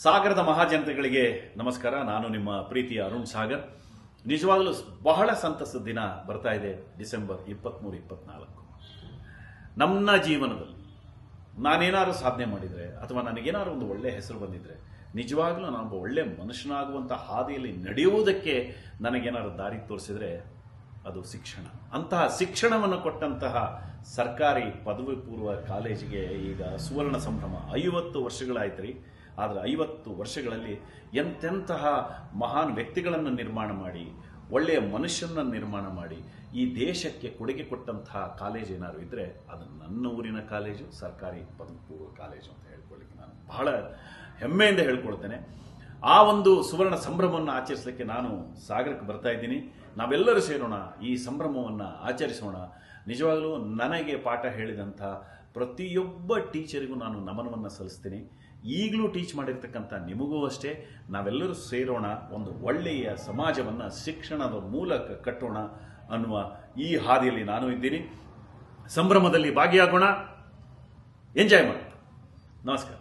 ಸಾಗರದ ಮಹಾಜನತೆಗಳಿಗೆ ನಮಸ್ಕಾರ. ನಾನು ನಿಮ್ಮ ಪ್ರೀತಿಯ ಅರುಣ್ ಸಾಗರ್. ನಿಜವಾಗಲೂ ಬಹಳ ಸಂತಸದ ದಿನ ಬರ್ತಾ ಇದೆ, ಡಿಸೆಂಬರ್ 23-24. ನಮ್ಮ ಜೀವನದಲ್ಲಿ ನಾನೇನಾದ್ರು ಸಾಧನೆ ಮಾಡಿದರೆ ಅಥವಾ ನನಗೇನಾದ್ರು ಒಂದು ಒಳ್ಳೆ ಹೆಸರು ಬಂದಿದ್ರೆ, ನಿಜವಾಗ್ಲೂ ನಾನೊಬ್ಬ ಒಳ್ಳೆ ಮನುಷ್ಯನಾಗುವಂಥ ಹಾದಿಯಲ್ಲಿ ನಡೆಯುವುದಕ್ಕೆ ನನಗೇನಾದ್ರು ದಾರಿ ತೋರಿಸಿದ್ರೆ ಅದು ಶಿಕ್ಷಣ. ಅಂತಹ ಶಿಕ್ಷಣವನ್ನು ಕೊಟ್ಟಂತಹ ಸರ್ಕಾರಿ ಪದವಿ ಪೂರ್ವ ಕಾಲೇಜಿಗೆ ಈಗ ಸುವರ್ಣ ಸಂಭ್ರಮ. 50 ವರ್ಷಗಳಾಯ್ತು ರೀ. ಆದರೆ 50 ವರ್ಷಗಳಲ್ಲಿ ಎಂತೆಂತಹ ಮಹಾನ್ ವ್ಯಕ್ತಿಗಳನ್ನು ನಿರ್ಮಾಣ ಮಾಡಿ, ಒಳ್ಳೆಯ ಮನುಷ್ಯನನ್ನು ನಿರ್ಮಾಣ ಮಾಡಿ ಈ ದೇಶಕ್ಕೆ ಕೊಡುಗೆ ಕೊಟ್ಟಂತಹ ಕಾಲೇಜ್ ಏನಾದ್ರು ಇದ್ದರೆ ಅದು ನನ್ನ ಊರಿನ ಕಾಲೇಜು, ಸರ್ಕಾರಿ ಪದವಿ ಪೂರ್ವ ಕಾಲೇಜು ಅಂತ ಹೇಳ್ಕೊಳ್ಳಿಕ್ಕೆ ನಾನು ಬಹಳ ಹೆಮ್ಮೆಯಿಂದ ಹೇಳ್ಕೊಳ್ತೇನೆ. ಆ ಒಂದು ಸುವರ್ಣ ಸಂಭ್ರಮವನ್ನು ಆಚರಿಸಲಿಕ್ಕೆ ನಾನು ಸಾಗರಕ್ಕೆ ಬರ್ತಾ ಇದ್ದೀನಿ. ನಾವೆಲ್ಲರೂ ಸೇರೋಣ, ಈ ಸಂಭ್ರಮವನ್ನು ಆಚರಿಸೋಣ. ನಿಜವಾಗಲೂ ನನಗೆ ಪಾಠ ಹೇಳಿದಂಥ ಪ್ರತಿಯೊಬ್ಬ ಟೀಚರಿಗೂ ನಾನು ನಮನವನ್ನು ಸಲ್ಲಿಸ್ತೀನಿ. ಈಗಲೂ ಟೀಚ್ ಮಾಡಿರ್ತಕ್ಕಂಥ ನಿಮಗೂ ಅಷ್ಟೇ. ನಾವೆಲ್ಲರೂ ಸೇರೋಣ, ಒಂದು ಒಳ್ಳೆಯ ಸಮಾಜವನ್ನು ಶಿಕ್ಷಣದ ಮೂಲಕ ಕಟ್ಟೋಣ ಅನ್ನುವ ಈ ಹಾದಿಯಲ್ಲಿ ನಾನು ಇದ್ದೀನಿ. ಸಂಭ್ರಮದಲ್ಲಿ ಭಾಗಿಯಾಗೋಣ, ಎಂಜಾಯ್ ಮಾಡೋಣ. ನಮಸ್ಕಾರ.